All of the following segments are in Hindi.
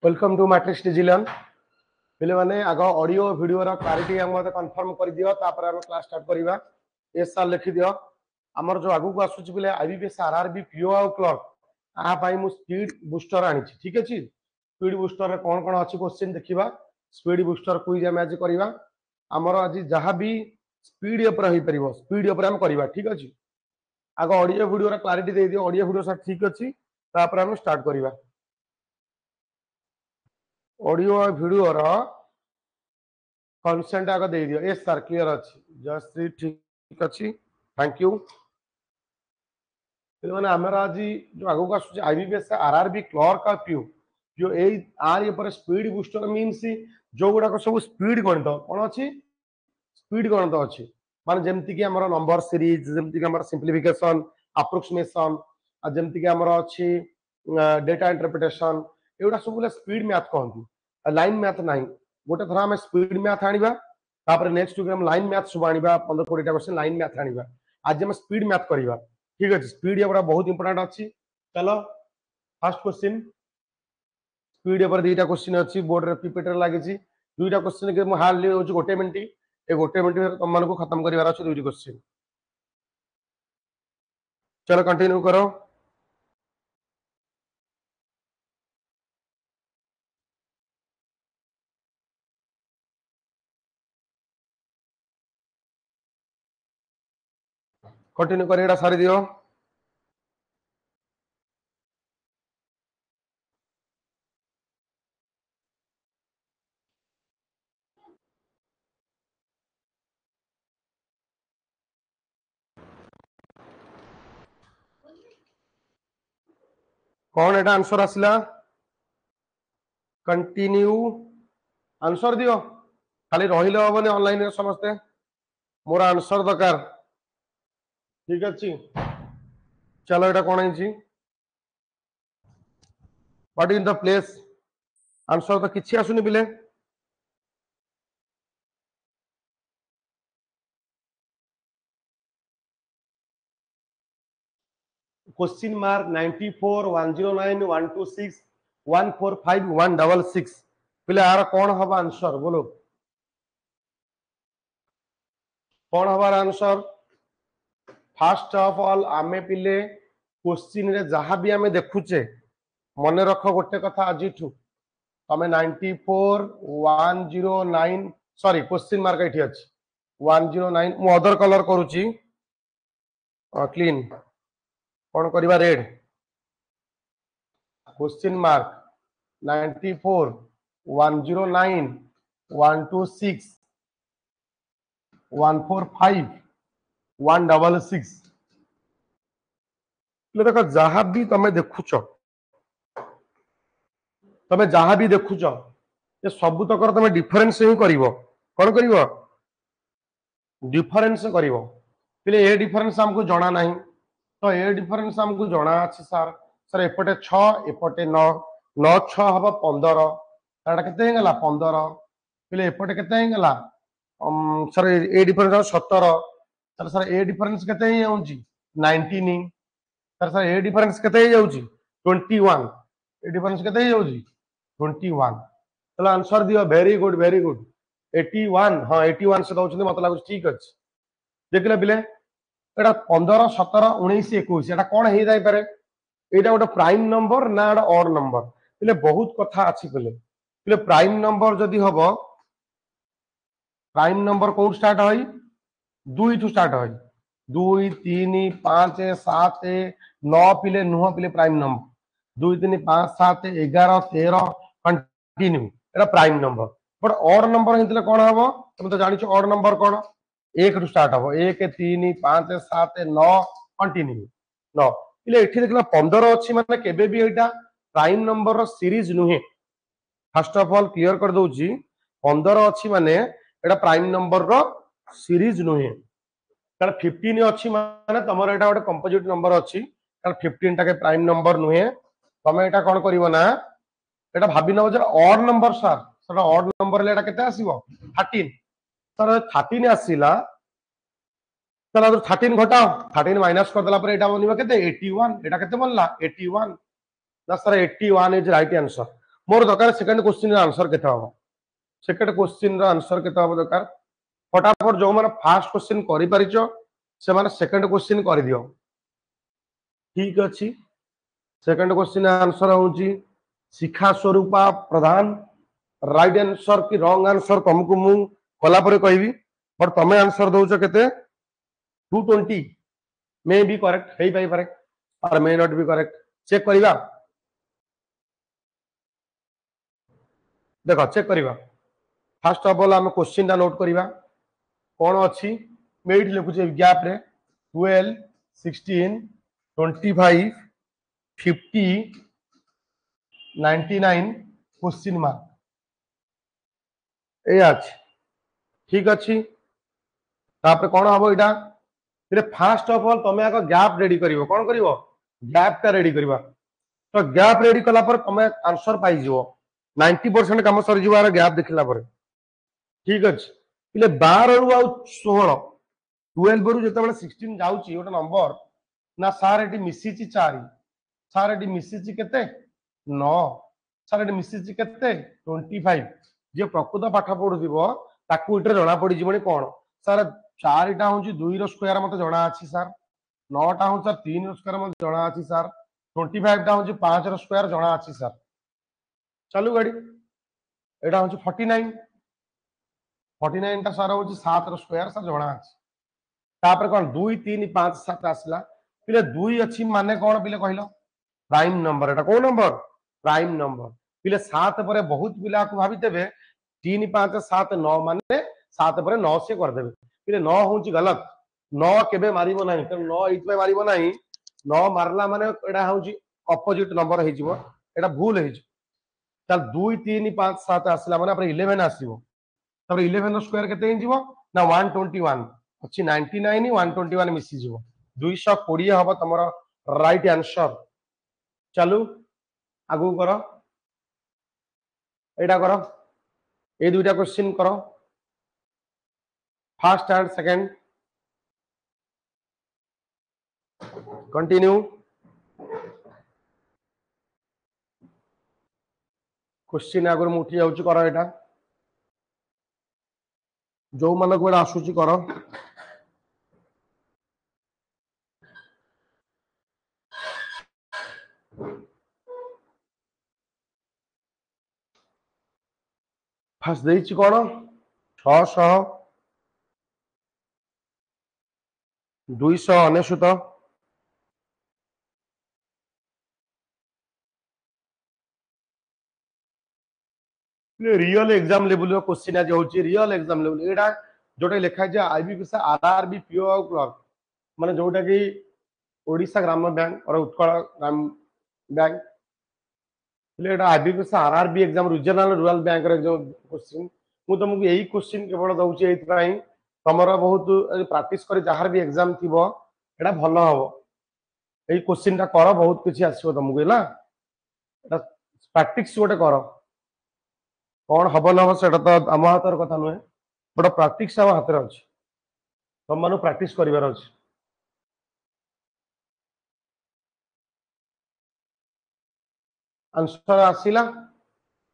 वेलकम टू मैट्रिक्स डिजिलर्न पिले माने आग ऑडियो वीडियो रा क्लैरिटी हम मते कंफर्म कर दियो तापर हम क्लास स्टार्ट करिवा एस साल लिखि दियो हमर जो आगु को आसुची पिले आईबीपीएस आरआरबी पीओ आ क्लर्क आ पाई मु स्पीड बूस्टर आनी छी ठीक अछि स्पीड बूस्टर रे कोन कोन अछि क्वेश्चन देखिबा स्पीड बूस्टर क्विज हम आज करिवा हमर आज जहां भी स्पीड ऊपर होई परिबो स्पीड ऊपर हम करिवा ठीक अछि आग ऑडियो वीडियो रा क्लैरिटी दे दियो ऑडियो वीडियो सब ठीक अछि तापर हम स्टार्ट करिवा ऑडियो और वीडियो रा कंसेंट आगे दे दियो यस सर क्लियर अछि जस्ट ठीक अछि थैंक यू माने हमरा आज जो आगु का सुच आईबीपीएस आरआरबी क्लर्क का पीओ जो ए आर ऊपर स्पीड बूस्टर मींस जो गुडा को सब स्पीड गणित कोन अछि स्पीड गणित अछि माने जेमति कि हमर नंबर सीरीज जेमति कि हमर सिंपलीफिकेशन अप्रोक्सीमेशन आ जेमति कि हमर अछि डेटा इंटरप्रिटेशन एउडा सब स्पीड मैथ कहंती लाइन मैथ नहीं गोटे थरा हम स्पीड मैथ आनिबा तापर नेक्स्ट वीक हम लाइन मैथ सब आनिबा 15 20 टा क्वेश्चन लाइन मैथ आनिबा आज हम स्पीड मैथ करिबा ठीक अछि स्पीड ये बड़ा बहुत इंपोर्टेंट अछि चलो फर्स्ट क्वेश्चन स्पीड ऊपर दुईटा क्वेश्चन अछि बोर्ड रे पीपीटी लागि छी दुईटा क्वेश्चन के म हाल ले होची गोटे मिनिट ए गोटे मिनिट में तुम को खत्म करिवार अछि दुईटी क्वेश्चन चलो कंटिन्यू करो कंटिन्यू कर एडा सारी दियो कौन एटा आंसर आसला कंटिन्यू आंसर दियो खाली रहिले होबने ऑनलाइन रे समझते मोर आंसर दरकार ठीक अछि चलो एटा कोन है जी what is the place answer तो किछि आसुनी बिले क्वेश्चन मार्क 94 109 126 145 166 पिले आर कौन हबा आंसर बोलो कौन हबार आंसर फर्स्ट ऑफ ऑल आमे पिले क्वेश्चन रे जहां भी आमे देखुचे मने रख गोटे कथा आजिठू तमे 94 109 सॉरी क्वेश्चन मार्क एठी अछि 109 मु अदर कलर करूची क्लीन कौन करिवा रेड क्वेश्चन मार्क 94 109 126 145 166 देखो जहां भी तमे देखुच तमे जहां भी देखुच ये सब तक तमे डिफरेंस ही करिवो कौन करिवो डिफरेंस करिवो पिले ए डिफरेंस हमको जणा नहीं तो ए डिफरेंस हमको जणा अछि सर सर एपटे 6 एपटे 9 9 6 हबा 15 ताडा केते हेगला 15 पिले एपटे केते हेगला सर ए डिफरेंस 17 सर ए डिफरेंस केते हे होउची 19 सर ए डिफरेंस केते हे जाउची 21 ए डिफरेंस केते हे जाउची 21 चलो आंसर दियो वेरी गुड 81 हां 81 से दउछन मत लागु ठीक अछि देखले बिले एटा 15 17 19 21 एटा कोन हे जाय पारे एटा गोटे प्राइम नंबर ना एटा ऑड नंबर पिले बहुत कथा अछि पिले प्राइम नंबर जदी हबो प्राइम नंबर को स्टार्ट होई 2 टू स्टार्ट होई 2 3 5 7 9 पिले नुह पिले प्राइम नंबर 2 3 5 7 11 13 कंटिन्यू एटा prime number but odd number हितले कोन हबो तुम तो जानिछ ऑड नंबर कोन 1 टू स्टार्ट हबो 1 3 5 7 9 कंटिन्यू 9 पिले एठी देखला 15 अछि माने केबे भी एटा प्राइम नंबर रो सीरीज नुहे फर्स्ट ऑफ ऑल क्लियर कर दोउची 15 अछि माने एटा प्राइम नंबर रो सीरीज नुहे कारण 15 अछि माने तमर एटा गोटे कंपोजिट नंबर अछि कारण 15 टा के प्राइम नंबर नुहे तमे एटा कोन करिवो ना एटा भाबी नबो जे odd number sir odd number ले एटा केते आसीबो 13 सर 13 आसीला चलो 13 घटाओ 13 माइनस कर देला पर एटा बनिबो केते 81 एटा केते बनला 81 ना sir 81 is right answer more दरकार सेकंड क्वेश्चन आंसर केते हम सेकंड क्वेश्चन आंसर केते हम दरकार फटाफट जो माने फर्स्ट क्वेश्चन करि परिचो से माने सेकंड क्वेश्चन कर दियो ठीक अछि सेकंड क्वेश्चन आंसर होउची शिखा स्वरूपा प्रधान राइट आंसर की रॉन्ग आंसर तुमको मु कला परे कहबी बट तमे आंसर दउछ केते 220 मे बी करेक्ट हेई पाई पारे और may not be correct check करिवा देखो चेक करिवा फर्स्ट ऑफ ऑल हम क्वेश्चन दा नोट करिवा कौन अच्छी मेट लिखुचे गैप रे 12 16 25 50 99 क्वेश्चन मार्क ए अछि ठीक अछि तापर कौन हबो इटा फिर फर्स्ट ऑफ ऑल तमे आको गैप रेडी करिवो कौन करिवो गैप का रेडी करिवा तो गैप रेडी कला पर तमे आंसर पाई जिवो 90% काम सर जिवार गैप देखला पर ठीक अछि इले 12 रु आ 16 12 रु जते 16 जाउची ओटा नंबर ना सार एटी मिसिची 4 सार एटी मिसिची केते 9 सार एटी मिसिची केते 25 जे प्रकृत पाठ पढुदिबो ताकू इटर जणा पडी जीवनी कोन सार 4 टा होची 2 रो स्क्वायर मते जणा अछि सर 9 टा हो सर 3 रो स्क्वायर मते जणा अछि सर 25 टा होची 5 रो स्क्वायर जणा अछि सर चालू गाड़ी एटा होची 49 49 टा सारा होची 7 रो स्क्वायर सर जणा अछि तापर कोन 2 3 5 7 आसला पिले 2 अछि माने कोन पिले कहिलो प्राइम नंबर एटा को नंबर प्राइम नंबर पिले 7 परे बहुत पिला को भाबी देबे 3 5 7 9 माने 7 परे 9 से कर देबे पिले 9 होची गलत 9 केबे मारिबो नाही त 9 इतमे मारिबो नाही 9 मारला माने एटा होची अपोजिट नंबर हे जिवो एटा भूल हे जी तब 2 3 5 7 आसला माने पर 11 आसीबो तब 11 रो स्क्वायर केते जिवो ना 121 अच्छी 99 121 मिसी जिवो 220 हबो तमरो राइट आंसर चलू आगु करो एटा करो ए दुईटा क्वेश्चन करो first and second continue question Agar मु उठी जाउची करो एटा जो मन को आसुची करो फर्स्ट देइची कोन 600 299 रियल एग्जाम लेवल क्वेश्चन आज होची रियल एग्जाम लेवल एटा जोटा लिखा जे आईबीपीएस आरआरबी पीओ क्लर्क माने जोटा कि ओडिशा ग्राम बैंक और उत्कल ग्राम बैंक एटा IBPS RRB exam regional rural bank रे जो क्वेश्चन मु तुमको यही क्वेश्चन केवल दउची एत पई तमरा बहुत प्रैक्टिस करे जहार भी एग्जाम थिबो एटा भलो हबो एई क्वेश्चन ता करो बहुत किछि आसीबो तुमको हैला एटा प्रैक्टिस गोटे करो कौन हम ना हम सेटा तो आम हाथर कथा नुहे बट प्रैक्टिस आम हाथ में अच्छी तुम मान प्रैक्टिस करार अच्छी आंसर आसला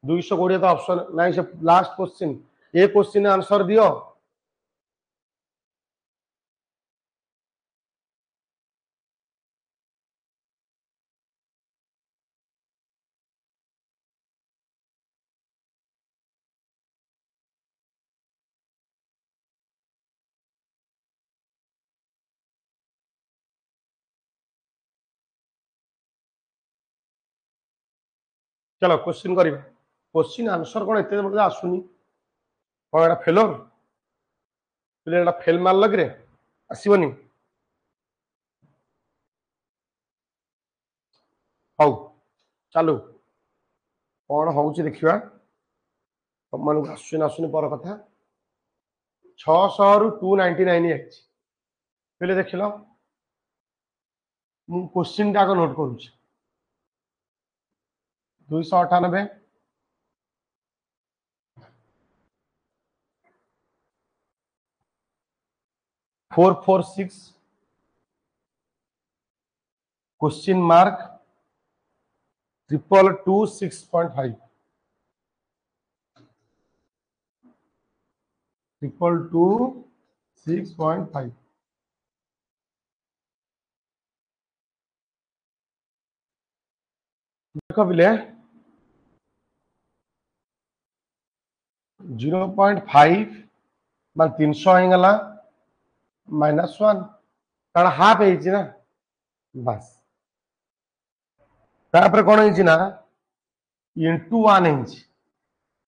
220 तो ऑप्शन नहीं से लास्ट क्वेश्चन ए क्वेश्चन आंसर दियो चलो क्वेश्चन करिबा क्वेश्चन आंसर कोन एते बडा आसुनी कोन एटा फेलोर पिले एटा फेल मार लग रे आसीबनी हौ चलो कोन होउची देखिबा तुम मान आसुनी आसुनी पर कथा 600 रु 299 आछि पिले देखिलो मु क्वेश्चन टा को नोट करूची 298 446 क्वेश्चन मार्क 222 6.5 इक्वल टू 6.5। देख पिले 0.5 मान 300 होगला -1 कारण हाफ है बस तापर कौन है इंटू 1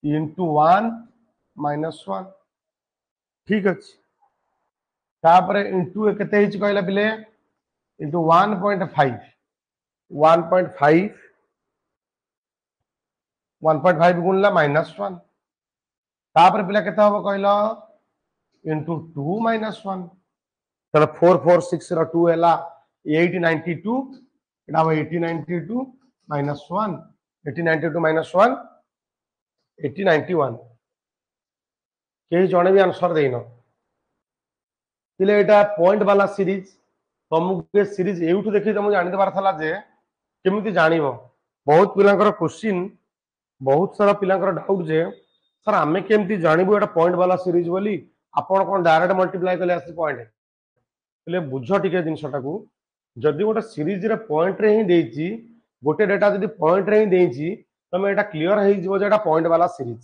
इंटू 1 -1 ठीक अच्छे तापर इंटू के कहला पिले इंटू 1.5 1.5 1.5 गुणला -1 तापर पिला केते हम कहला इंटू 2 -1 चलो 4 4 6 रो 2 हैला 892 एटा 892 -1 892 -1 8091 के जने भी आंसर देनो पिले एटा पॉइंट वाला सीरीज तुमको सीरीज एउठू देखि तुम जानि देबार थला जे केमिति जानिबो बहुत पिलांकर क्वेश्चन बहुत सारा पिलांकर डाउट जे सर आमे केमिति जानिबो एटा पॉइंट वाला सीरीज बोली आपण कोन डायरेक्ट मल्टीप्लाई करले आसी पॉइंट पिले बुझ टिके जिनसटा को जदि गोटे सीरीज रे पॉइंट रे ही देछि गोटे डेटा जदि पॉइंट रे ही देछि तमे एटा क्लियर हे जिवो जे एटा पॉइंट वाला सीरीज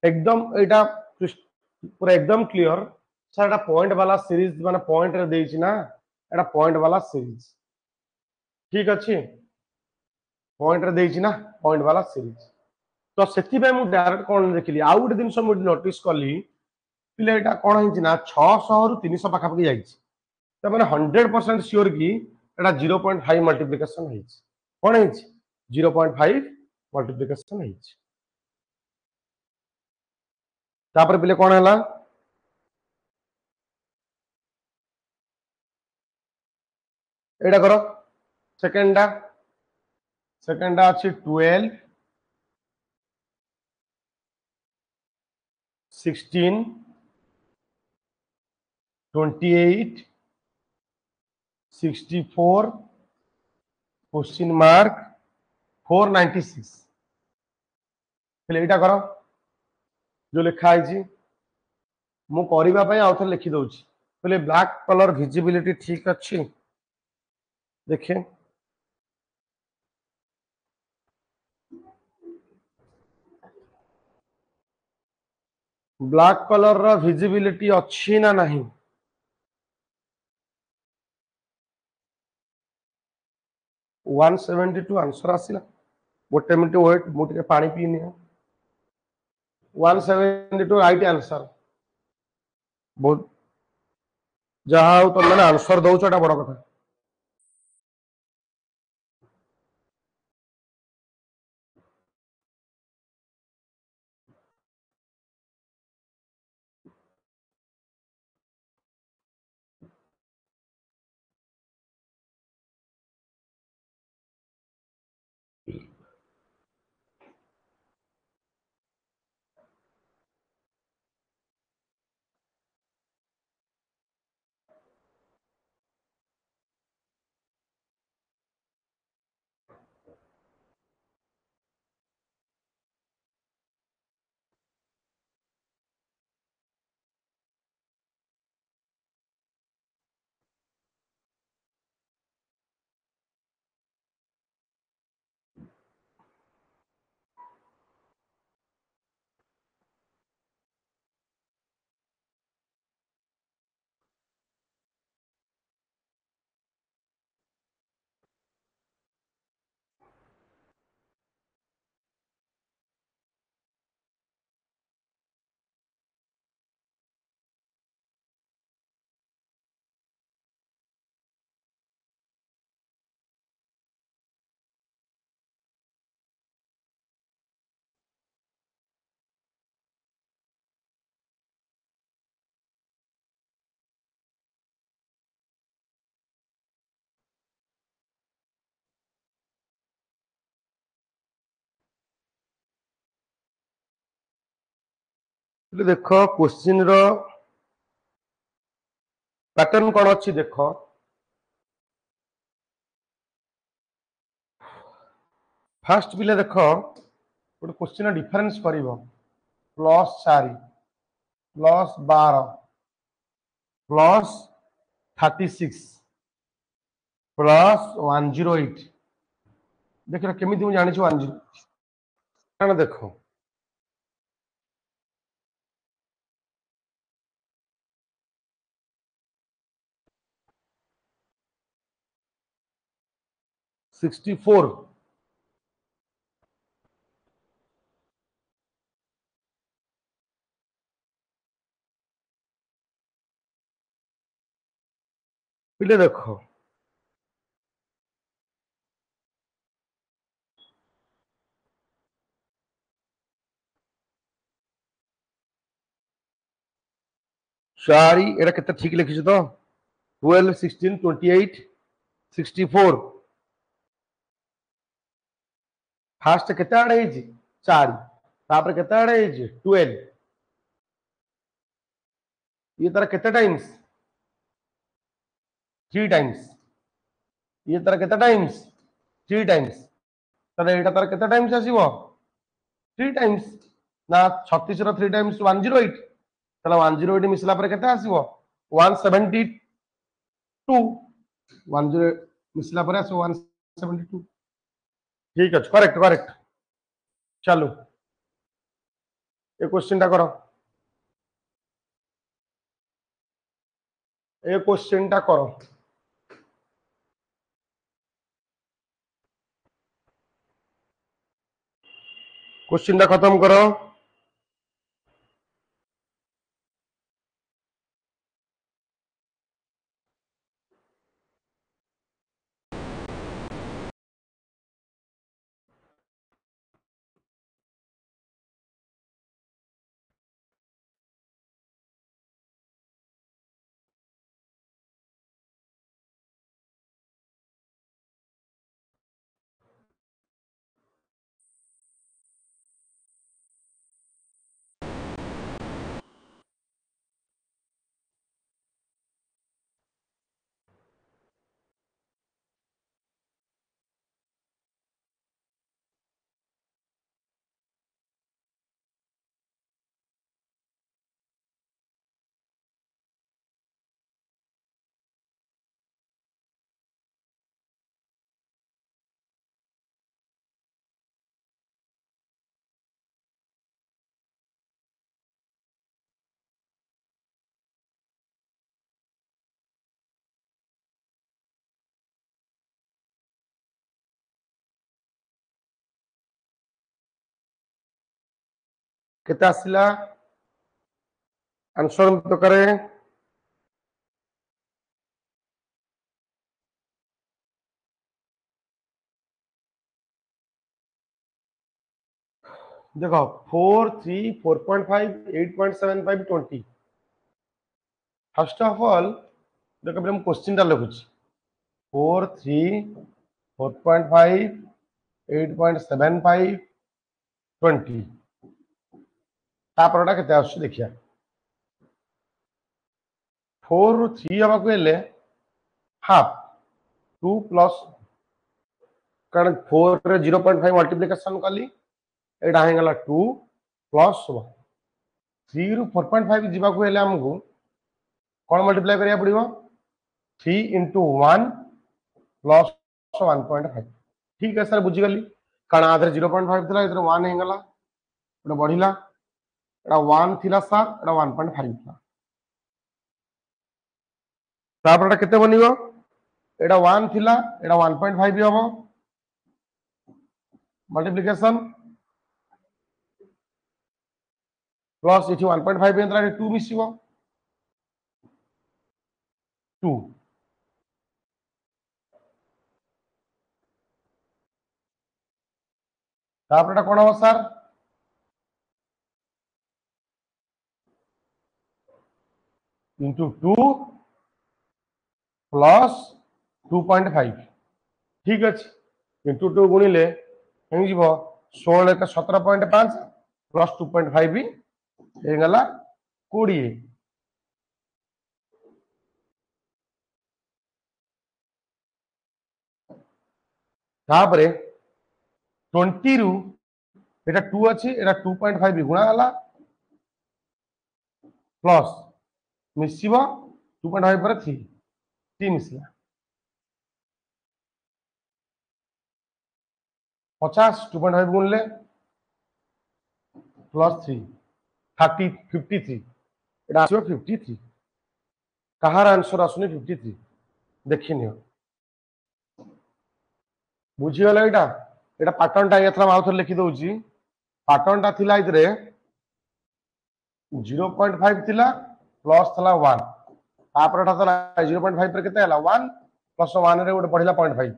एकदम एटा पूरा एकदम क्लियर सर एटा पॉइंट वाला सीरीज माने पॉइंट रे देछि ना एटा पॉइंट वाला सीरीज ठीक अच्छे पॉइंट रे देछि ना पॉइंट वाला सीरीज तो सेति पे मु डायरेक्ट कोन देखिली आउ गोटे दिन मु नोटिस कली पिले एटा कोन हिंछि ना 600 रु 300 पाखा पकी जाइछि त माने 100% श्योर की एटा 0.5 मल्टीप्लिकेशन हिंछि कोन हिंछि 0.5 मल्टीप्लिकेशन हिंछि तापर पिले कोन हला एटा करो सेकंडा अछि 12 16 28 64 क्वेश्चन मार्क 496 फिर एटा करो जो लिखा है मु करबा पई आउ थे लिखि दउछि पहले ब्लैक कलर विजिबिलिटी ठीक अच्छी देखिए ब्लैक कलर रा विजिबिलिटी अच्छी ना नहीं 172 आंसर आसिला गोटे मिनट वेट मुझे पानी पीनी 172 राइट आंसर बहुत जहाँ हो तुम मैंने आंसर दौच बड़ कथा देख क्वेश्चन रो पैटर्न कौन अच्छी देख फास्ट पिले देख गोटे क्वेश्चन डिफरेंस कर +4 प्लस 12 प्लस 36 प्लस 108 देख केमी मुझे जानी 108 देख 64 पिले देख चारि एटा केते ठीक लिखिछ तो 12 16 28 64 फास्ट केते आड़े हिची 4 तापर केते आड़े हिची 12 ये तार केते टाइम्स 3 टाइम्स ये तार केते टाइम्स 3 टाइम्स तार एटा तार केते टाइम्स आसीबो 3 टाइम्स ना 36 रो 3 टाइम्स 108 ताला 108 मिसला पर केते आसीबो 172 10 मिसला पर आसो 172 ठीक है करेक्ट करेक्ट चलो ये क्वेश्चन टा करो ए क्वेश्चन टा करो क्वेश्चन टा खत्म करो केते आसिला आंसर तो करे देखो 4 3 4.5 8.75 20 फर्स्ट ऑफ ऑल देखो हम क्वेश्चन टा लिखुची 4 3 4.5 8.75 20 तापरटा केते आछी देखिया 4 रु 3 हवा को हेले हाफ 2 प्लस कारण 4 रे 0.5 मल्टीप्लिकेशन कली एटा हे गला 2 प्लस 3 रु 4.5 जीवा को हेले हमको कौन मल्टीप्लाई करिया पड़िबो 3 into 1 प्लस 1.5 ठीक है सर बुझी गली कारण आधे 0.5 थिला इधर 1 हे गला एटा बढ़िला एटा 1 थिला सर एटा 1.5 थिला तापर एटा केते बनिबो एटा 1 थिला एटा 1.5 भी हबो मल्टीप्लिकेशन प्लस इठी 1.5 एंतरा 2 मिसिबो 2 तापर एटा कोन हबो सर into 2 प्लस 2.5 ठीक अच्छे इंटू 2 गुणिले हेंगी जीवो 16 का 17.5 प्लस 2.5 भी हेगला 20 तापरे 20 रु एटा 2 अछि एटा 2.5 भी गुणा हला प्लस मिसिबो 2.5 पर 3 3 मिसिला 50 2.5 गुणले प्लस 3 30 53 এটা আসবে 53 কাহার आंसर আসুনি 53 देखिनियो बुझीगला एटा एटा पैटर्नटा एथरा आउ थोर लिखि दउची पैटर्नटा थिला इतरे 0.5 थिला प्लस थला 1 तापर एटा थला 0.5 पर केते हला 1 प्लस 1 रे गोटे पढिला 0.5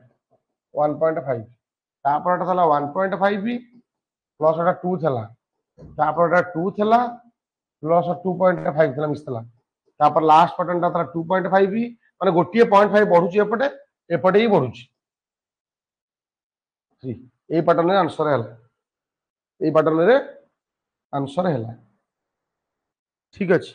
1.5 तापर एटा थला 1.5 भी प्लस एटा 2 थला तापर एटा 2 थला प्लस 2.5 थला मिसला तापर लास्ट पैटर्नटा थला 2.5 भी माने गोटिए 0.5 बढ़ुची एपटे एपटे ही बढ़ुची এই প্যাটার্নের आंसर है এই প্যাটার্নের आंसर है ठीक আছে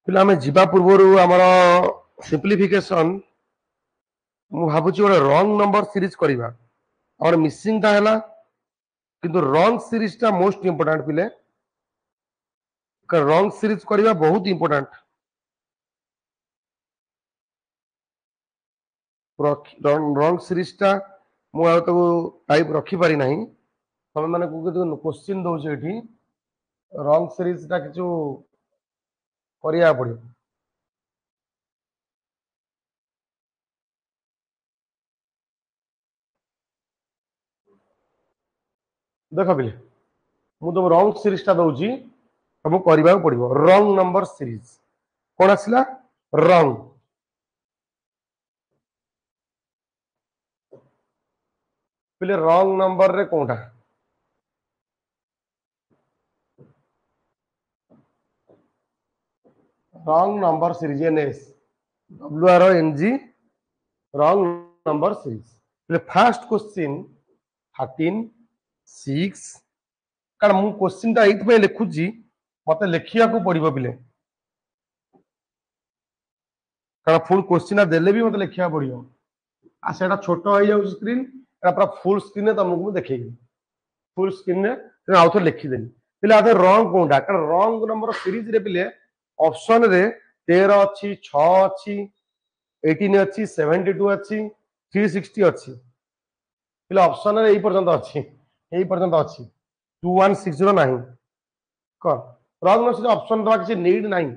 पिला आमे जीवा पूर्वरु हमर सिंपलीफिकेशन मु भाबुची ओरे रॉन्ग नंबर सीरीज करिवा और मिसिंग ता हैला किंतु रॉन्ग सीरीज ता मोस्ट इंपोर्टेंट पिले रॉन्ग सीरीज करिवा बहुत इंपोर्टेंट रॉन्ग सीरीज टा मु आ तो टाइप रखी पारि नाही तमे माने को क्वेश्चन दउछ एठी रॉन्ग सीरीज टा किछु करिया पड़ियो देख पिले मु तो रॉन्ग सीरीज टा दउची हम करबा पड़ियो रॉन्ग नंबर सीरीज कोन आसिला रॉन्ग पिले रॉन्ग नंबर रे Konta wrong number series NS WRNG wrong number series पिले फर्स्ट क्वेश्चन 13 6 कारण मु क्वेश्चन ता एत पे लिखुची मते लिखिया को पड़िबो पिले कारण फुल क्वेश्चन देले भी मते लिखिया पड़ियो आ सेटा छोटो हो जाउ स्क्रीन एटा पूरा फुल स्क्रीन में तुमको देखेगी फुल स्क्रीन में आउ थोर लिखि देनी पिले आधे रॉन्ग कोंटा कारण रॉन्ग नंबर सीरीज रे पिले ऑप्शन रे 13 अछि 6 अछि 18 अछि 72 अछि 360 अछि पिले ऑप्शन रे एई पर्यंत अछि 2160 नाही कोन रॉन्ग नंबर ऑप्शन दवा किसी नीड नाही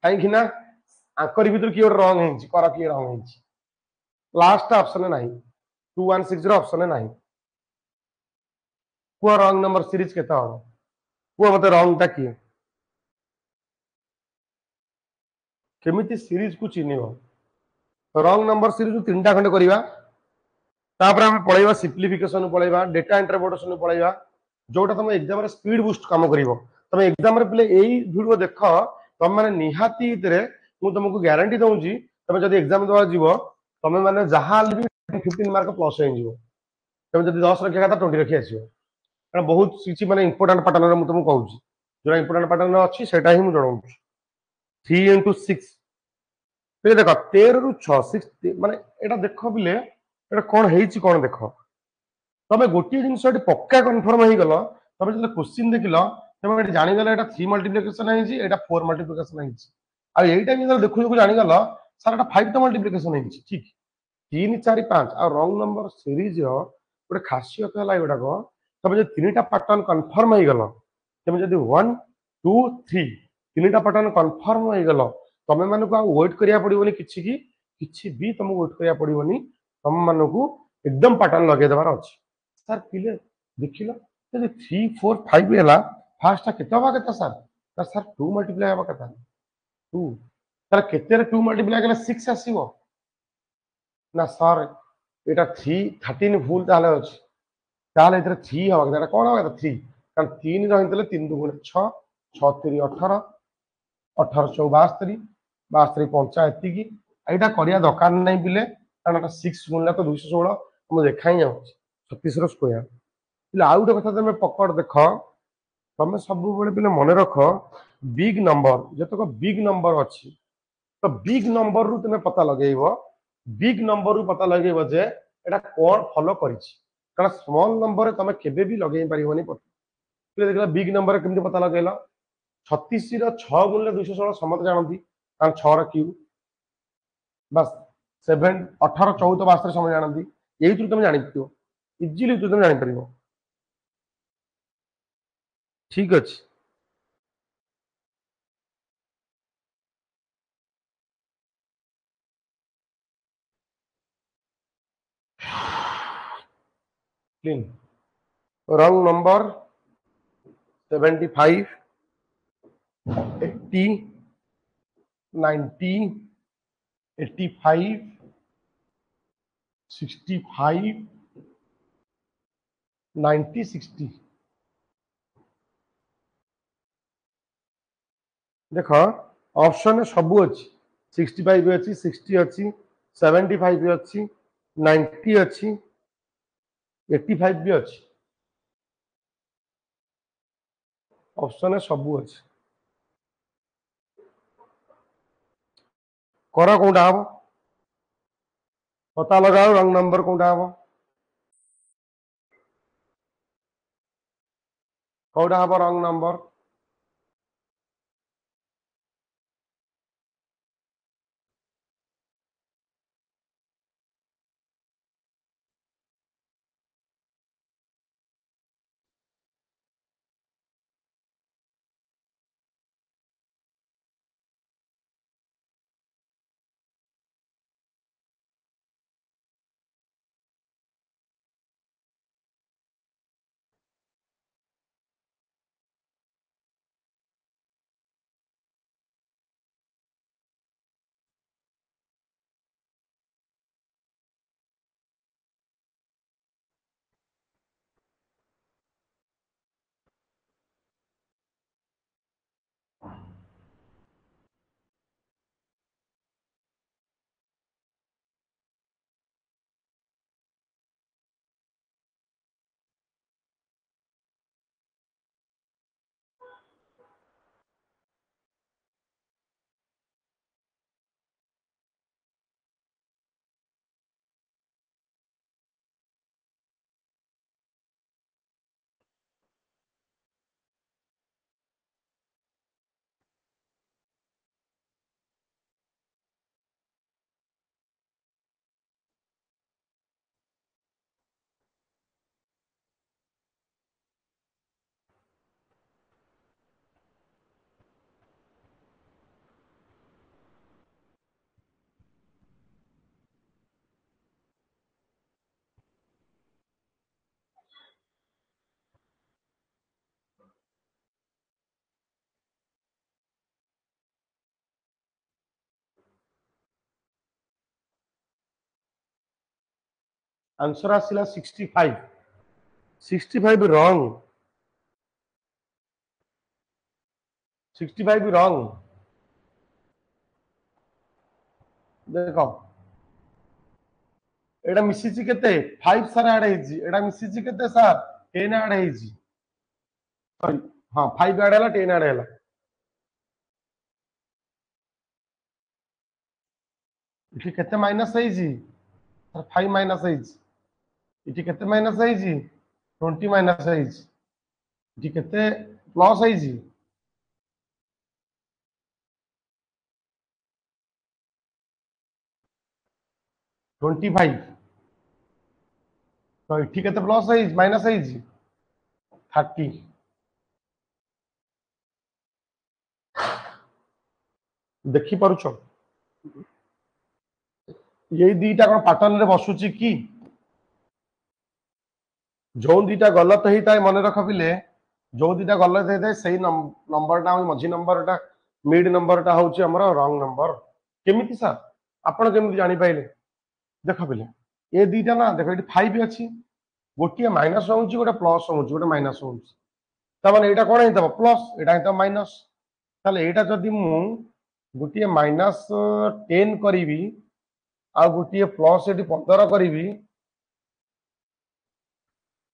काई कि ना आंकर भीतर की रॉन्ग है कर की रॉन्ग है लास्ट ऑप्शन नाही 2160 ऑप्शन नाही को रॉन्ग नंबर सीरीज केता हो को मते रॉन्ग टा की केमिति सीरीज को चिनिबो रॉन्ग नंबर सीरीज तीनटा खंड करिवा तापर हम पळैबा सिंपलीफिकेशन पळैबा डेटा इंटरप्रिटेशन पळैबा जोटा तुम एग्जाम रे स्पीड बूस्ट काम करिवो तुम एग्जाम रे पिले एई वीडियो देखो तुम माने निहाती इतरे मु तुमको गारंटी दउची तुम जदी एग्जाम दवा जीवो तुम माने जहाल भी 15 मार्क प्लस हो जीवो तुम जदी 10 रखिया था 20 रखि आसीबो कारण बहुत किछि माने इंपोर्टेंट पैटर्न रे मु तुमको कहूची जोरा इंपोर्टेंट पैटर्न अछि सेटा ही मु जणाउची 3 into 6 पे देखो 13 रु 6 6 माने एटा देखो बिले एटा कोन हेइची कोन देखो तमे गोटी जिंस पक्का कन्फर्म हो गल तमे जब क्वेश्चन देखिल तमे जानी गल एटा 3 मल्टीप्लिकेशन है एटा 4 मल्टीप्लिकेशन है आ एटा भी देखु देखु जानी गल सर एटा 5 टा मल्टीप्लिकेशन है ठीक 3 4 5 आ रॉन्ग नंबर सीरीज रो गोटे खासियत है एटा को तमे जे तीनटा पैटर्न कन्फर्म हो गल तमे जदी 1 2 3 तीनटा पैटर्न कन्फर्म हो गल तमे माने को वेट करिया पड़िबोनी किछि भी तुमको वेट करिया पड़िबोनी तम माने को एकदम पैटर्न लगे देबार अछि सर पिले देखिला जदी 3 4 5 हैला फास्ट केते बा केते सर सर 2 मल्टीप्लाई हबा केते 2 सर केते रे 2 मल्टीप्लाई केले 6 आसीबो ना सर एटा 3 13 फुल ताले अछि ताले इतरे 3 हबा केते कोन हबा केते 3 कारण 3 रहितले 3 2 गुणे 6 6 3 18 18 62 62 पंचायत की एटा करिया दरकार नै पिले कारण एटा 6 गुणला तो 216 हम देखाई जाउ 36 रो स्क्वायर पिले आउ गोटे कथा तुम पकड़ देख तुम सब पिले मन रख बिग नंबर जतक बिग नंबर अच्छी तो बिग नंबर रु तुम पता लगेब बिग नंबर रु पता लगेब जे एटा कौन फॉलो करिछि कारण स्मॉल नंबर तुम केबे भी लगे पारिबनी देखला बिग नंबर केमती पता लगेला 36 रो 6 गुणले 216 समस्त जानती कारण 6 रो क्यूब बस 7 18 14 वास्ते समझ जानती यही तुम जानी पियो इजीली तुम जानी परिबो ठीक अछि क्लीन रंग नंबर 75 80 90 85 65 90 60 देख ऑप्शन सबू अच्छी 65 अच्छी 60 अच्छी 75 भी अच्छी 90 अच्छी 85 भी अच्छी ऑप्शन सबू अच्छी कर कौटा हम पता लगाओ रंग नंबर कौटा हम कौटा हम रंग नंबर आंसर आसला 65 65 रंग 65 रंग देख एटा मिसिची केते 5 सार ऐड हेजी एटा मिसिची केते सार 10 ऐड हेजी सॉरी हां 5 ऐड हैला 10 ऐड हैला इठी केते माइनस हेजी सर 5 माइनस हेजी इठी केते माइनस हेजी 20 माइनस हेजी इठी केते प्लस हेजी 25 तो इठी केते प्लस हेजी माइनस हेजी 30 देखि पारुछ ये दीटा कोन पैटर्न रे बसुची की जो दीटा गलत होता है मन रख पिले जो दीटा गलत होता है सही नंबरटा मझी नंबरटा मिड नंबरटा हूँ आम रंग नंबर केमी सर आपड़ केमी जानी पाइले देख पिले ये दीटा ना देख ये 5 अच्छी गोटे माइनस हो गोटे प्लस हो गोटे माइनस हो मैंने यहाँ कौन होता प्लस यहाँ होता माइनस यहाँ जदि मु गोटे माइनस 10 करी आ गोटे प्लस ये 15 करी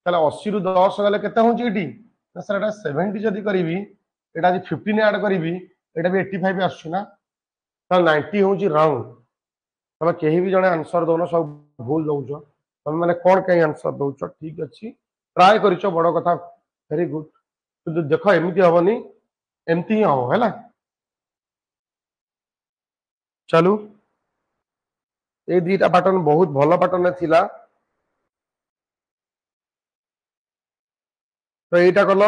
80 रु 10 गले केते होची एटी सर एटा 70 जदी करबी एटा 15 ऐड करबी एटा भी 85 आछी ना तो 90 होची रंग तमे केही भी जने आंसर दोनो सब भूल दउछो तुम मैंने कौन कहीं आंसर दौच ठीक अच्छी ट्राए कर बड़ कथा वेरी गुड कि देख एमती हेनी एमती ही हम है चलू ये दीटा पैटर्न बहुत भल पैटर्न थिला तो यहीटा कल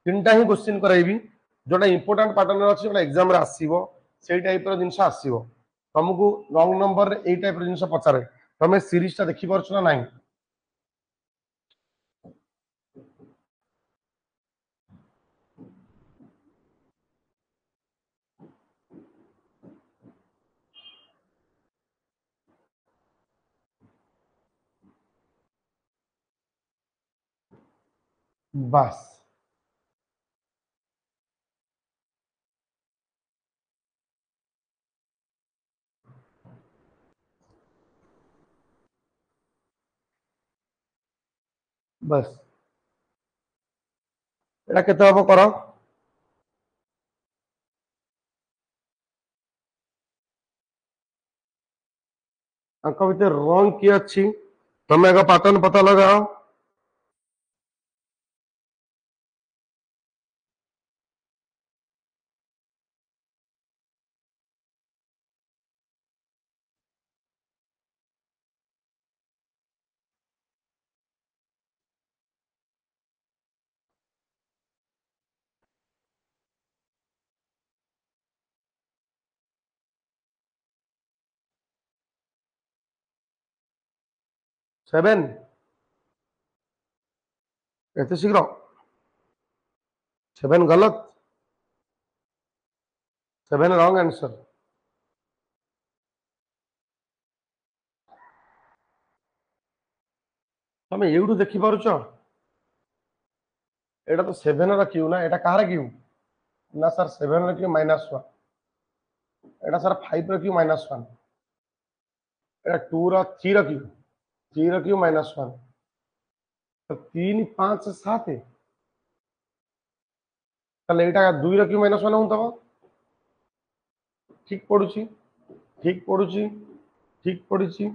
तीन टा ही क्वेश्चन कराइबी जोटा इंपोर्टेंट पैटर्न अच्छी जोटा एग्जाम रे आसीबो सेई टाइप रो जिंस आसीबो तुमको रॉन्ग नंबर रे एई टाइप रो जिंस पचारे तुम सीरीज टा देखि परछ ना नहीं बस बस एटा केते हबो करो अंक भितर रॉन्ग की अच्छी तुम एक पैटर्न पता लगाओ 7 एते शीघ्र 7 गलत 7 रॉन्ग आंसर तुम एठू देखि पारुछ एटा तो 7 रा क्यू ना एटा कहार क्यू ना सर 7 रा क्यू -1 एटा सर 5 रा क्यू -1 एटा 2 रा 3 रा क्यू 3 रा क्यू -1 तो 3 5 7 ताले एटा 2 रा क्यू -1 हो तब ठीक पड़ुची ठीक पड़ुची ठीक पड़ुची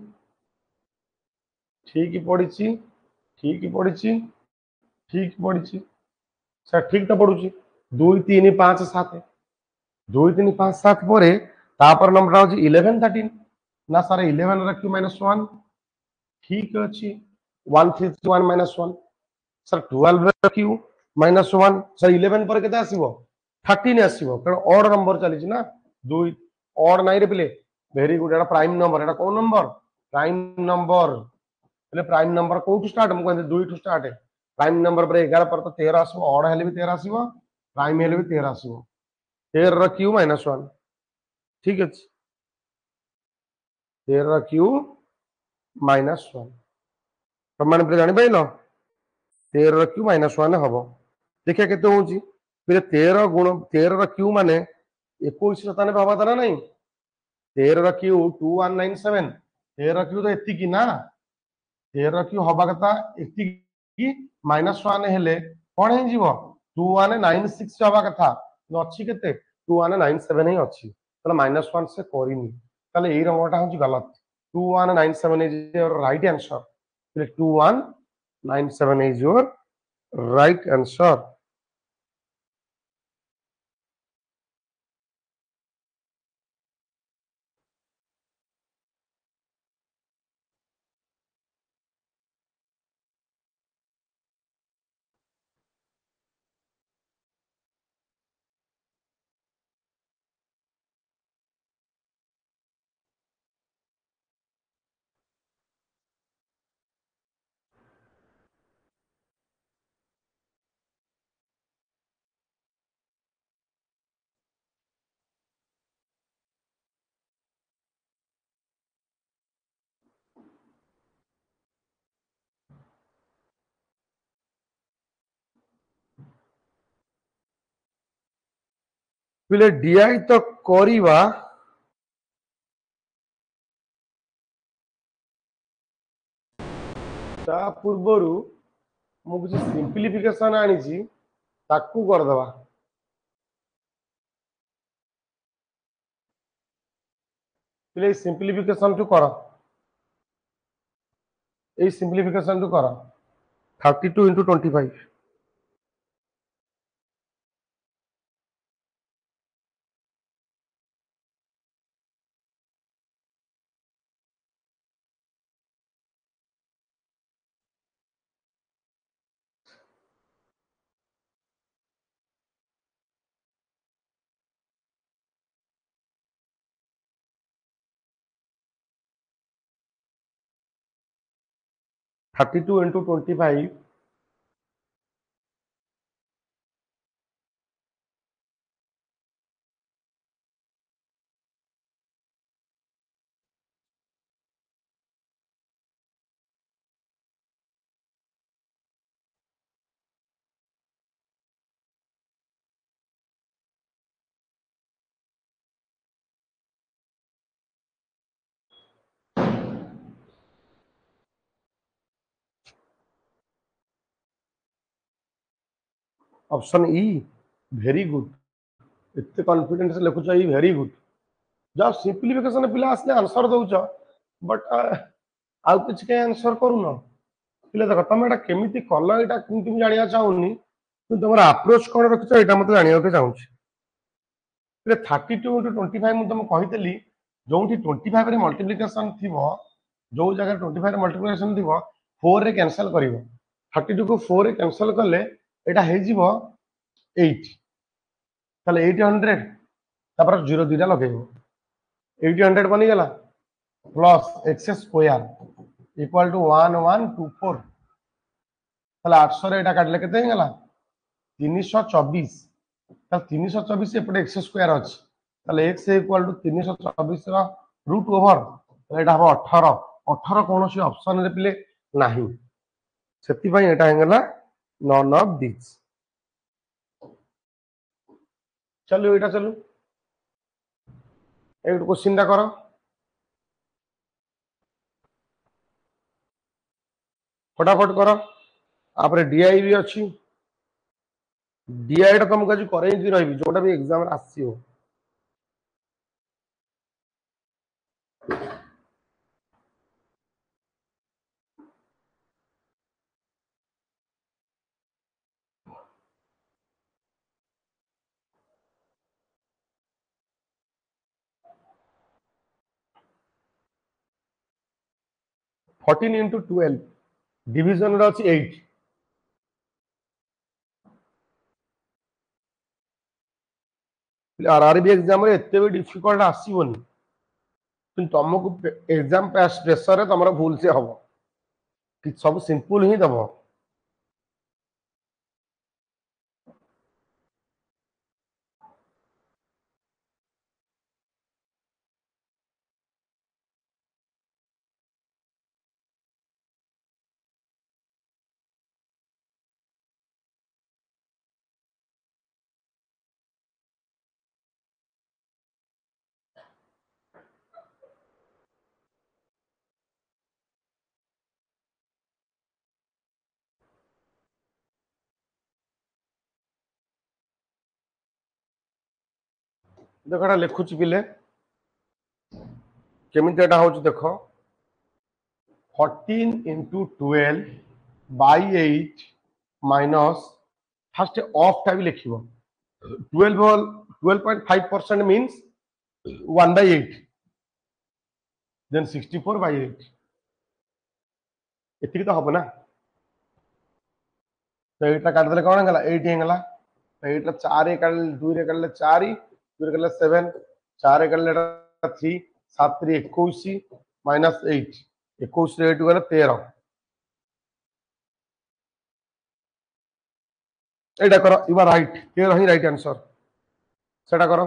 ठीक पड़ुची ठीक पड़ुची ठीक पड़ुची सर ठीक तो पड़ुची 2 3 5 7 2 3 5 7 पर तापर नंबर हो 11 13 ना सर 11 रा क्यू -1 ठीक अच्छी 1 3 1 -1 सर 12 रा क्यू -1 सर 11 पर केते आसीबो 13 आसीबो कारण ऑड नंबर चली ना 2 ऑड नाही रे पिले वेरी गुड एटा प्राइम नंबर एटा को नंबर प्राइम नंबर पहले प्राइम नंबर को स्टार्ट हम कहते 2 टू स्टार्ट है प्राइम नंबर पर 11 पर तो 13 आसीबो ऑड हेले भी 13 आसीबो प्राइम हेले भी 13 आसीबो 13 रा क्यू -1 ठीक अछि 13 रा क्यू -1 प्रमाण पे जानि पाइलो 13 रा क्यू -1 हबो देखिए केते होउची फिर 13 गुण 13 रा क्यू माने 21 ताने बाबा ताना नहीं 13 रा क्यू 2197 13 क्यू तो एति की ना 13 क्यू हबा कथा एति की -1 हेले कोन हे जीवो 2196 हबा कथा न अछि केते 2197 ही अछि तले -1 से करिनी तले एई रंगटा होची गलत 2197 is your right answer 2197 is your right answer पिले डीआई तो करिवा ता पूर्वरु मु कुछ सिंपलीफिकेशन आनी छी ताकू कर दवा पिले सिंपलीफिकेशन टू कर এই সিম্পলিফিকেশন টু কর 32 into 25 32 into 25 option E very good इतने कॉन्फिडेंस लिखुच ई वेरी गुड जब सिंप्लिफिकेशन पिला आसले आंसर दउछ बट आउ किछ के आंसर करूनो पिला देख तुम एटा केमिति कल एटा केमिति मैं जानिया चाहूनी तुम अप्रोच कौन रखिछ एटा मते जानिया के चाहूछि 32 into 25 मैं तुम कहितली जो 25 रे मल्टीप्लिकेशन थिबो जो जगह 25 रे मल्टीप्लिकेशन थिबो 4 रे कैंसिल करिवो 32 को 4 रे कैंसिल करले एटा हे जिवो 8 ताले 800 तापर 0 दिटा लगेबो 800 बनी गला plus X square equal to 1124 ताले 800 रे एटा काटले केते गला 324 ताले 324 एपटे एक्स स्क्वायर अछि ताले x इक्वल टू 324 रा रूट ओवर एटा हबो 18 18 कोनोसी ऑप्शन रे पिले नाही सेति पई एटा हेगला नन ऑफ दिस चलो एटा चलो एक क्वेश्चन दा करो फटाफट करो आपरे डीआई भी अछि डीआई टा तुमको आज करे कि रहबी जोटा भी एग्जाम रे आसीओ फोर्टीन इंटू 12 डिविजन रे अछि 8 आरआरबी एग्जाम रे एते भी डिफिकल्ट आसीबोनी किंतु तुमको एग्जाम प्रेशर रे तमरा भूल से हबो कि सब सिंपल ही दबो देखो एटा लिखुची पिले केमिति एटा होची देखो 14 into 12 by 8 minus first of टा भी लिखिबो 12.5% means 1 by 8 then 64 by 8 एतिकी तो हबो ना तो एटा काट देले कोन गला 8 हेगला 8 रे 4 काट 2 रे काटले 4 2 रे काटले 7 4 रे काटले 3 7 रे 21 minus 8 21 रे 8 गले 13 एटा करो यू आर राइट 13 ही राइट आंसर सेटा करो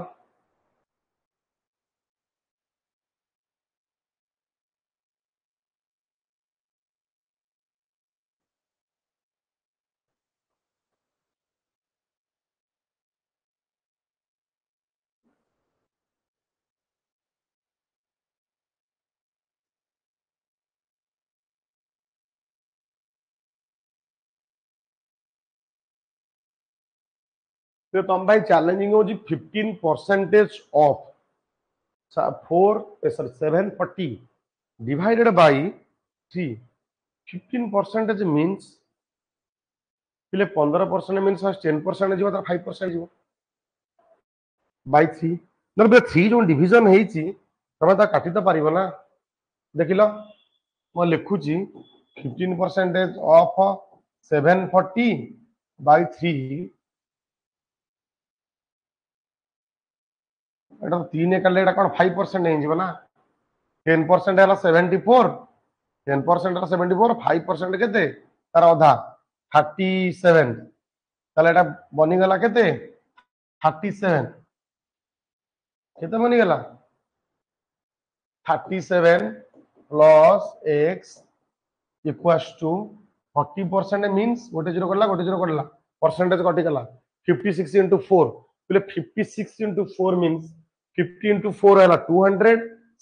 तो तुम भाई चैलेंजिंग हो जी 15% of 4 sorry 740 divided by 3 15% means पिले 15% means 10% जीव 5% जीव by 3 नर 3 जो डिवीजन हेची तमे ता काटी तो पारिबो ना देखिलो म लिखुची 15% ऑफ 740 by 3 एटा 3 काले एटा कोन 5% हे जीव ना 10% है 74 10% है 74 5% केते तार आधा 37 ताले एटा बनी गला केते 37 केते बनी गला 37 plus x equals to 40% means गोटे जीरो करला परसेंटेज कटि गला 56 into 4 बोले 56 into 4 means 50 into 4 है 200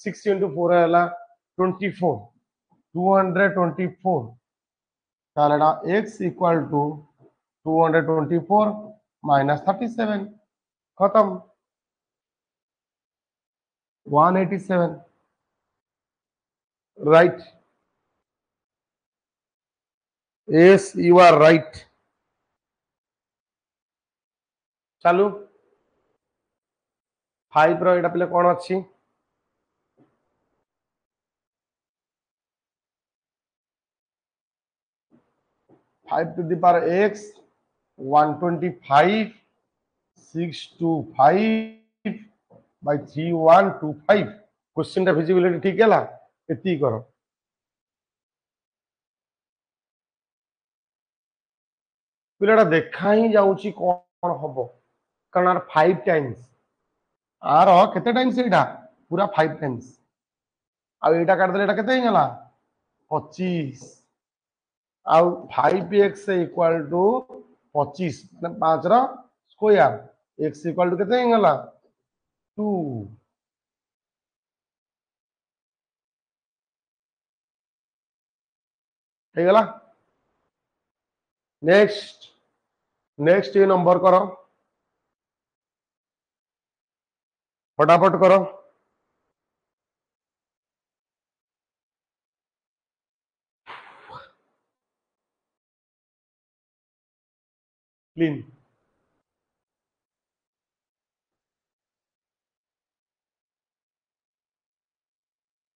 60 into 4 है 24 224 Taleda x equal to 224 minus 37 खत्म 187 right. Yes, you are right. चालू 5 रो एटा पले कोन अछि 5 to the power x 125 625 by 3125 question टा फिजिबिलिटी ठीक है एति करो पिलाटा देखा ही जाउची कोन हबो कारण आर 5 टाइम्स आर केते टाइम्स एटा पूरा 5 टाइम्स आ एटा काट देले एटा केते ही गला 25 आ 5x इक्वल टू 25 माने 5 रो स्क्वायर x इक्वल टू केते ही गला 2 हे गला नेक्स्ट नेक्स्ट ये नंबर करो फटाफट करो क्लीन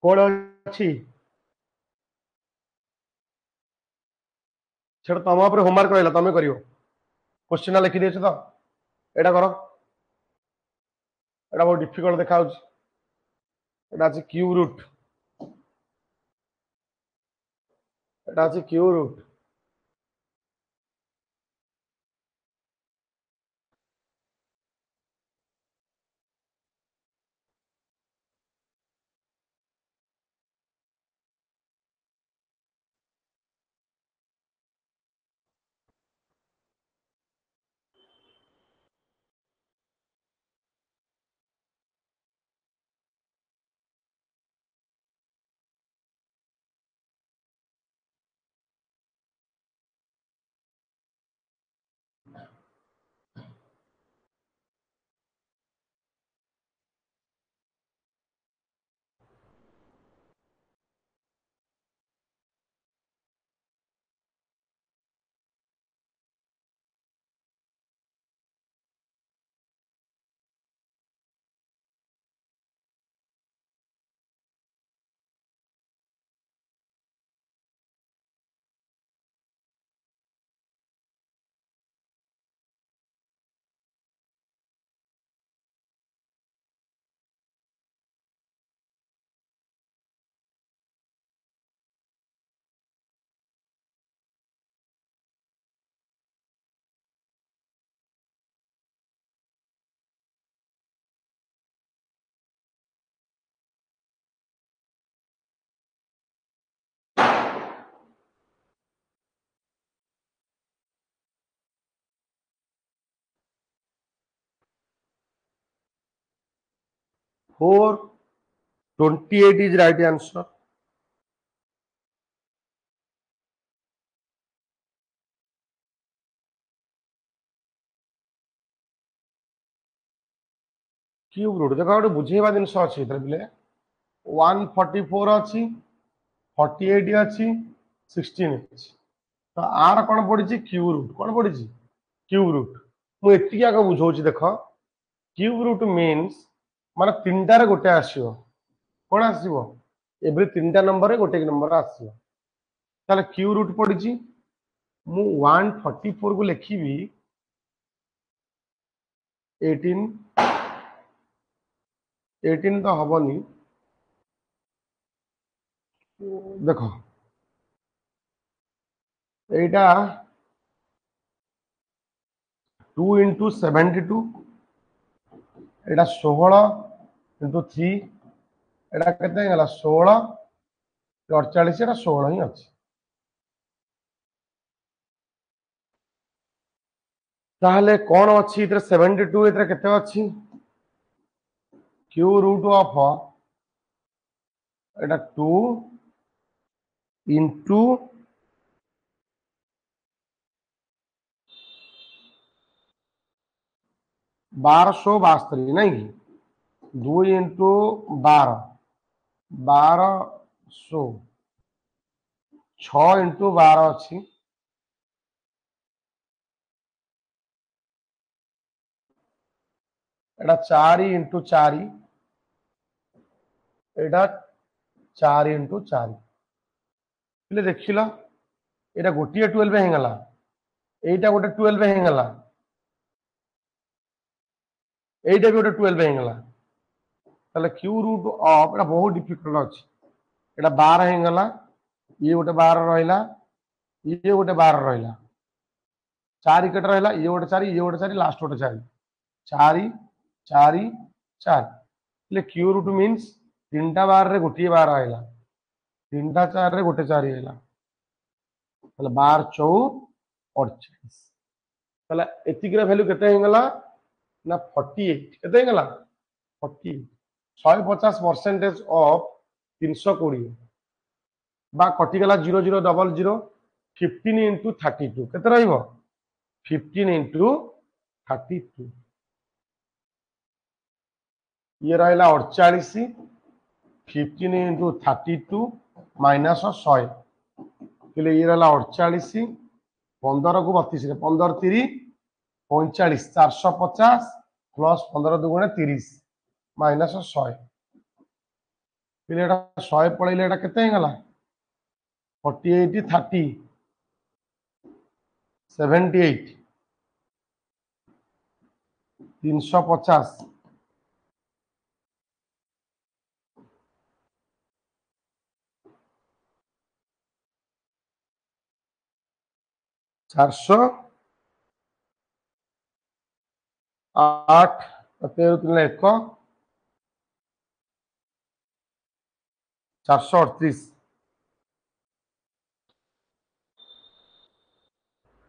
कोड अच्छी छेड़ तुम ऊपर होमवर्क रहला तुम करियो क्वेश्चन लिखि देछ तो एटा करो एटा बहुत डिफिकल्ट देखाउ एटा अछि क्यूब रूट एटा अछि cube root four 28 is right answer cube root देखो गोटे बुझेबा जिनस अच्छी पिले 144 अच्छी 48 अच्छी 16 तो आर कौन पड़ी क्यूब रूट कौन पड़ी क्यूब रूट मुझे आगे बुझाऊँ देख क्यूब रूट मीन्स माने तीन टारे गोटे आसो कौन आसो एवरी तीन टा नंबर गोटे नंबर आसो ताले क्यूब रूट पड़ी मु 144 को लिखी 18 18 तो हबनी देख एटा 2 इंटू 72 एटा 16 इंटू 3 एटा केते गला 16 48 एटा 16 ही अछि ताहले कौन अच्छी 72 इतरे केते अच्छी Q root of Etah 2 into 1272 नहीं कि 2 इंटू 12 1200 6 इंटू 12 अच्छी एटा 4 इंटू 4 एटा 4 इंटू 4 देखिल एटा गोटे 12 हेगला एटा गोटे 12 हेगला एटा भी गोटे 12 हेगला ताले क्यू रूट ऑफ एटा बहुत डिफिकल्ट अछि एटा 12 हेगला ये गोटे 12 रहिला ये गोटे 12 रहिला 4 केट रहिला ये गोटे 4 ये गोटे 4 लास्ट गोटे 4 4 4 4 ले क्यू रूट मीन्स तीनटा 12 रे गोटे 12 आइला तीनटा 4 रे गोटे 4 आइला ताले 12 4 48 ताले एतिकरा वैल्यू केते हेगला ना 48 केते हेगला 48 150% ऑफ 320 बा कटिगला 0000 15 इंटू 32 केते रहिबो 15 इंटू 32 ये रहा 48 15 इंटू 32 माइनस 100 ये रहा 48 15 को 32 15 3 45 450 प्लस 15 दुगुणे 30 माइनस 100 100 पड़े केते गला 48 30 78 350 400 8 13 1 438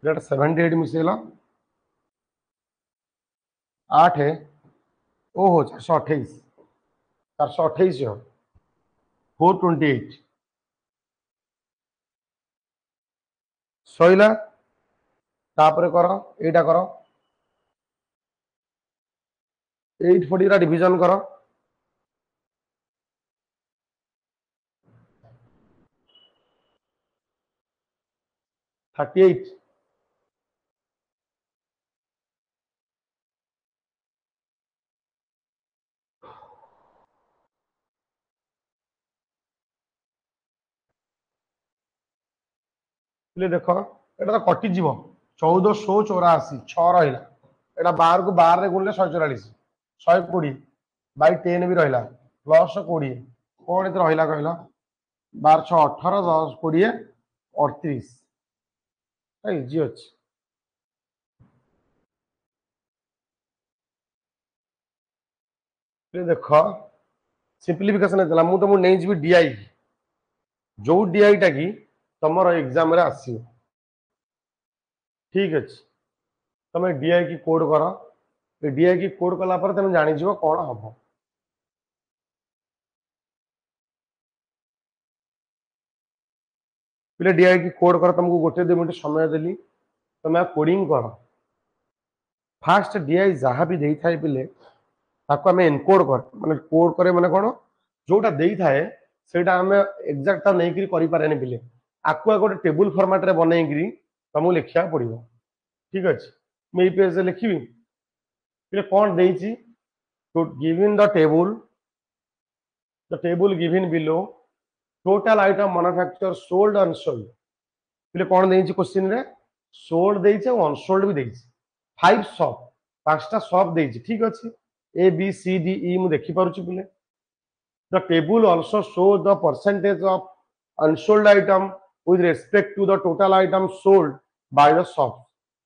78 मिसेला 8 है ओहो 428 428 428 सईला तापर कर एटा कर 840 रा डिवीजन कर 38 देख एटा तो कटि जीव 1484 6 रहा एटा 12 को 12 रे गुणले 144 120 बाई 10 भी रहा प्लस 20 कौन एत रहा कहला 12 6 18 10 20 38 इजी अच्छे देख सिंप्लिफिकेशन है मुझे तुमको नहीं जी डीआई जो डीआई टा कि तुम एग्जाम रे आसी ठीक अच्छे तुम डीआई की कोड कर डीआई की कोड कला पर तुम जानी जीव कौन हम पे डीआई की कोड कर तुमको गोटे 2 मिनट समय देली तुम कोडिंग कर फास्ट डीआई जहाँ भी देई थाए पिले ताको आम एनकोड कर माने कोड करे माने कौन जोटा देई थाए सेटा आम एक्जाक्ट नहीं करि पारे पिले आकुआ गोटे टेबुल फॉर्मेट रे बनैगिरी तुमको लिखा पड़ो। ठीक अच्छे मुझे पेज लिखी कौन देती to given the table given below total item manufactured sold unsold पहले कौन देती क्वेश्चन रे सोल्ड देती और अनसोल्ड भी देती 5 शॉप 5टा शॉप देती। ठीक अच्छे ए बी सी डी ई मु देखि पारुची पहले the table also show the percentage of unsold item with respect to the total item sold by the shop.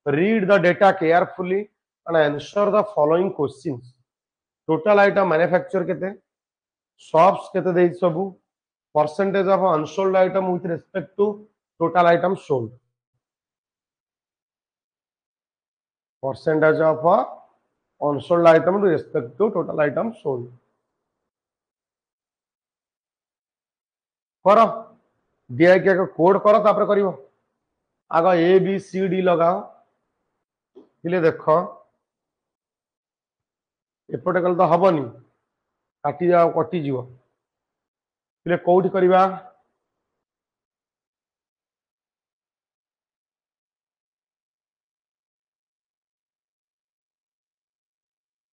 Read the data carefully and answer the following questions. Total item manufacture केते shops केते देई सबु percentage of unsold item with respect to total item sold, percentage of unsold item with respect to total item sold करो डीआई के कोड करो तापर करिवो आग ए बी सी डी लगाओ इले देखो एपटे कल तो हबनी काटी जाओ कटि जीवो इले कोठी करिवा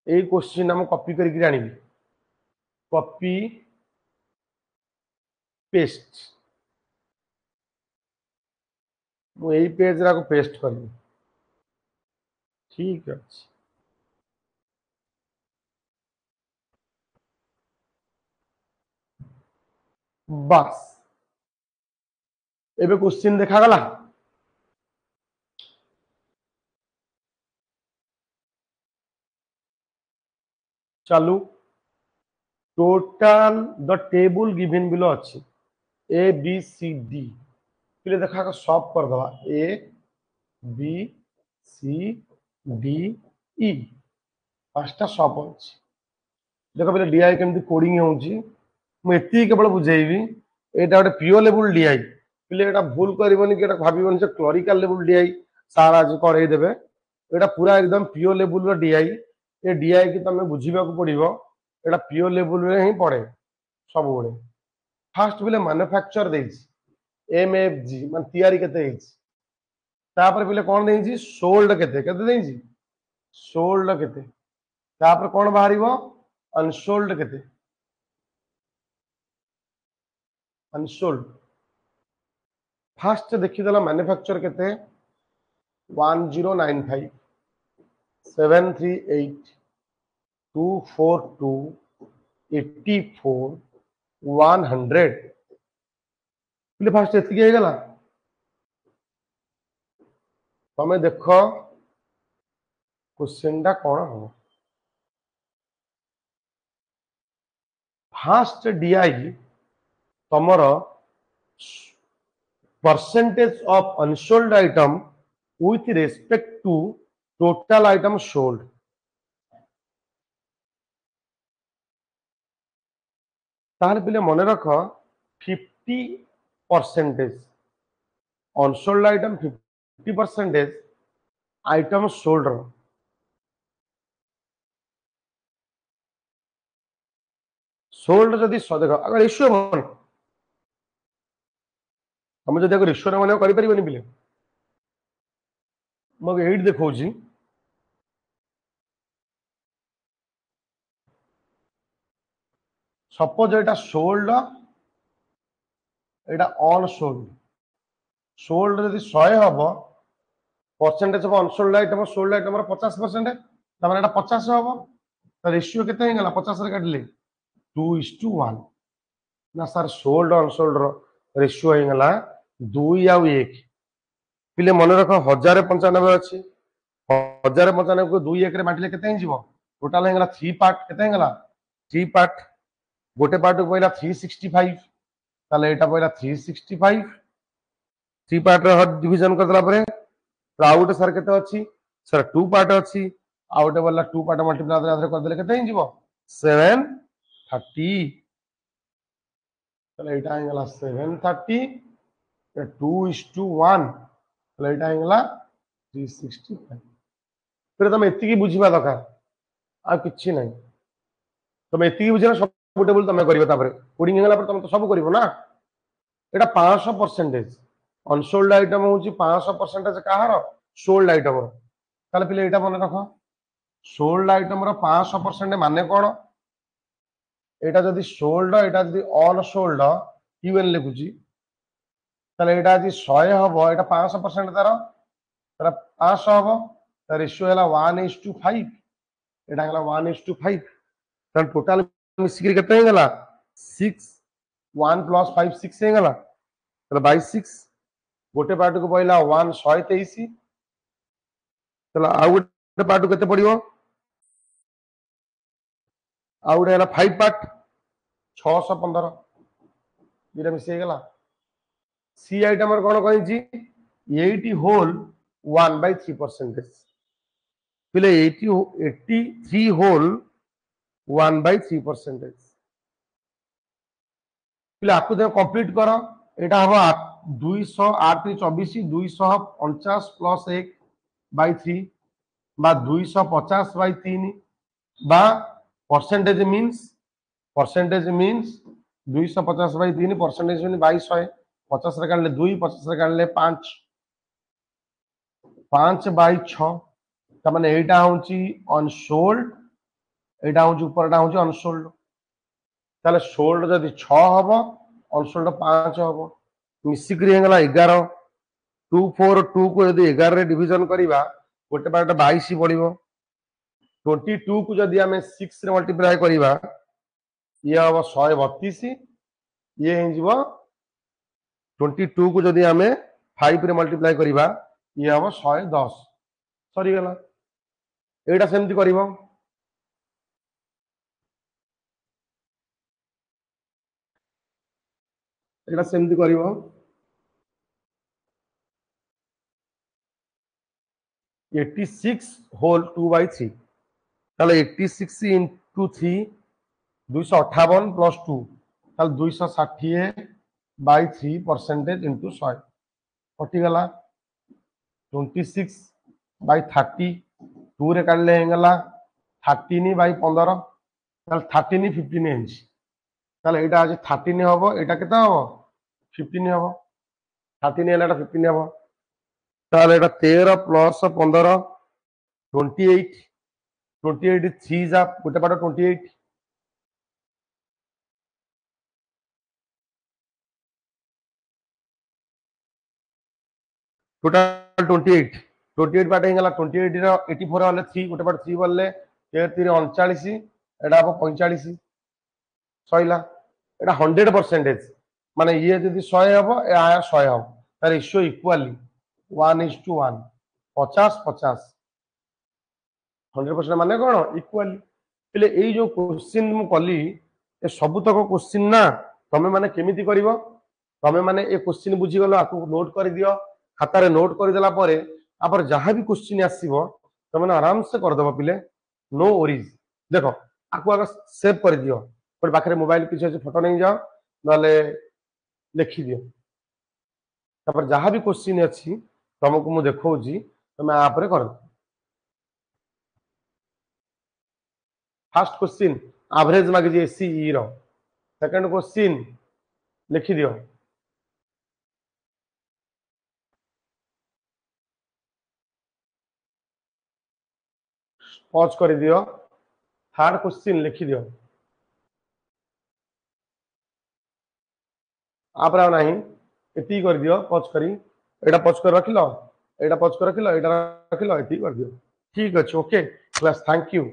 ए क्वेश्चन हम कॉपी करके आनिबी कॉपी पेस्ट मु एई पेज रा को पेस्ट करबी। ठीक अछि बस एबे क्वेश्चन देखा गला चालू total the table given below अच्छी ए बी सी डी पहले देखा सॉप कर दवा A B C D E 5टा सॉप अच्छी देख पहले डीआई केमती कोडिंग होउची मुझे केवल बुझेबी एटा गोटे पिओ लेवल डीआई पहले एटा भूल करबनी कि एटा भाबीबनी जे क्लरिकल लेवल डीआई सार आज करै देबे एटा पूरा एकदम पिओ लेवल रो डीआई ए डीआई कि तमे बुझीबा को पड़िबो एटा पिओ लेवल रे ही पड़े सब बड़े फास्ट पहले मैन्युफैक्चर देछि एम एफ जी मान तयारी केते हेछि तापर पहले कोन देछि सोल्ड केते केते देछि सोल्ड केते तापर कोन बाहरिबो अनसोल्ड केते अनसोल्ड फास्ट देखिदेला मैन्युफैक्चर केते 1095 738 242 84 100 पहले फास्ट एतिक हे गला तमे देखो क्वेश्चन टा कोन हो फास्ट डीआई तमर percentage of unsold item with respect to total item sold ताहले पहले मन रख 50% unsold item 50% item sold रो सोल्ड जदि देख अगर रेशियो मन हम जदि अगर रेशियो मन करि परिबनी बिले मग 8 देखौजी सपोज एटा सोल्ड एटा अनसोल्ड सोल्ड जदि 100 हबो percentage of unsold item sold item 50% तमन एटा 50 हबो तो रेशियो केते हे गला 50 रे काटले 2:1 ना sir sold unsold row ratio हे गला 2 आ 1 पिले मन रख 1095 अछि 1095 को 2 1 रे बांटले केते हे जीवो टोटल हे गला 3 पार्ट केते हे गला 3 पार्ट गोटे पार्ट को पहला 365 ताले एटा पहला 365 3 पार्ट रे हर डिवीजन करतला परे आउट सर केते अछि सर 2 पार्ट अछि आउट वाला 2 पार्ट मल्टीप्लाई आधे कर देले केते हिं जीवो 730 ताले एटा हे गला 730 2:1 ताले एटा हे गला 365 फिर तुम एति की बुझिबा दरकार आ किछि नै तुम एति की बुझिना सब टेबल तुम करियो तापर कोडिंग हेगला पर तुम तो सब करिवो ना एटा 500% अनसोल्ड आइटम हूँ 500% कहार सोल्ड आइटम ताले पिले एटा मन रख सोल्ड आइटम 500% माने कौन एटा जदि सोल्ड एटा जदि अनसोल्ड यूएन लिखुची ताले एटा जदि 100 हबो एटा 500% तार तार 500 हबो तार रेशियो हैला 1:5 एटा हैला 1:5 तार टोटल मिसिकरी केते हे गला 6 1 + 5 6 हे गला ताले 22 गोटे पार्ट को पइला 1 123 ताले आ गोटे पार्ट को केते पड़िबो आ गोटे हैला 5 पार्ट 615 इरा मिसे गला सी आइटम कौन कही 80 होल 1/3% पिले 83 होल 1/3% पिले आपको देखो कंप्लीट कर एटा हबो 208 24 249 + 1/3 बा 250/3 बा परसेंटेज मीन्स 250/3 परसेंटेज मीन 2200 50 रे काढले 2 50 रे काढले 5 5/6 त माने एटा होची अनसोल्ड एटा होची ऊपरटा होची अनसोल्ड ताले सोल्ड जदि 6 हबो अनसोल्ड 5 हबो मिसिकरी हेगला 11 242 को यदि 11 रे डिवीजन करिबा गोटे पार्ट 22 पड़िबो 22 को जदि हमें 6 रे मल्टीप्लाई करिबा ये हबो 132 ये हिंजिबो 22 को जदि हमें 5 रे मल्टीप्लाई करिबा ये हबो 110 सरी गला एटा सेमति करिबो एटा सेमति करिबो 86 होल 2/3 ताले 86 into 3 258 + 2 ताले 260/3% into 100 कटि गला 26/30 2 रे काढले हेगला 13/15 ताले 13 15 इंच ताले एटा आज 13 हबो एटा केता हबो 15 हबो 13 हेला 15 हबो ताले एटा 13 + 15 28 28 3 जा गोटे पाट 28 टोटल 28 पार्ट हेगला 28 रो 84 वाले 3 गोटे पार्ट 3 बोलले 13 39 एटा अब 45 सइला एटा 100% माने ये जदि 100 हबो ए आया 100 हबो तार रेशियो इक्वली 1:1 50 50 100% माने कोन इक्वली पले एई जो क्वेश्चन मु कली ए सब तक क्वेश्चन ना तमे माने केमिति करिवो तमे माने ए क्वेश्चन बुझी गलो आकु नोट कर दियो खाता रे नोट कर देला परे आपर जहां भी क्वेश्चन आसीबो तमे आराम से कर दबो पिले नो वरीज देखो आकु आगे सेव कर दियो पर बाखरे मोबाइल पीछे फोटो नहीं जाओ नाले लिखि दियो तापर जहां भी क्वेश्चन अछि तुमको मु देखौ जी तमे आ पर कर फर्स्ट क्वेश्चन एवरेज मागे जे एसई रो सेकंड क्वेश्चन लिखि दियो पॉज कर दियो थर्ड क्वेश्चन लिखि दियो आपरा नहीं एती कर दियो पॉज करी एटा पॉज कर रखिलो एटा पॉज कर रखिलो एटा रखिलो एती कर दियो ठीक अछि ओके क्लास थैंक यू।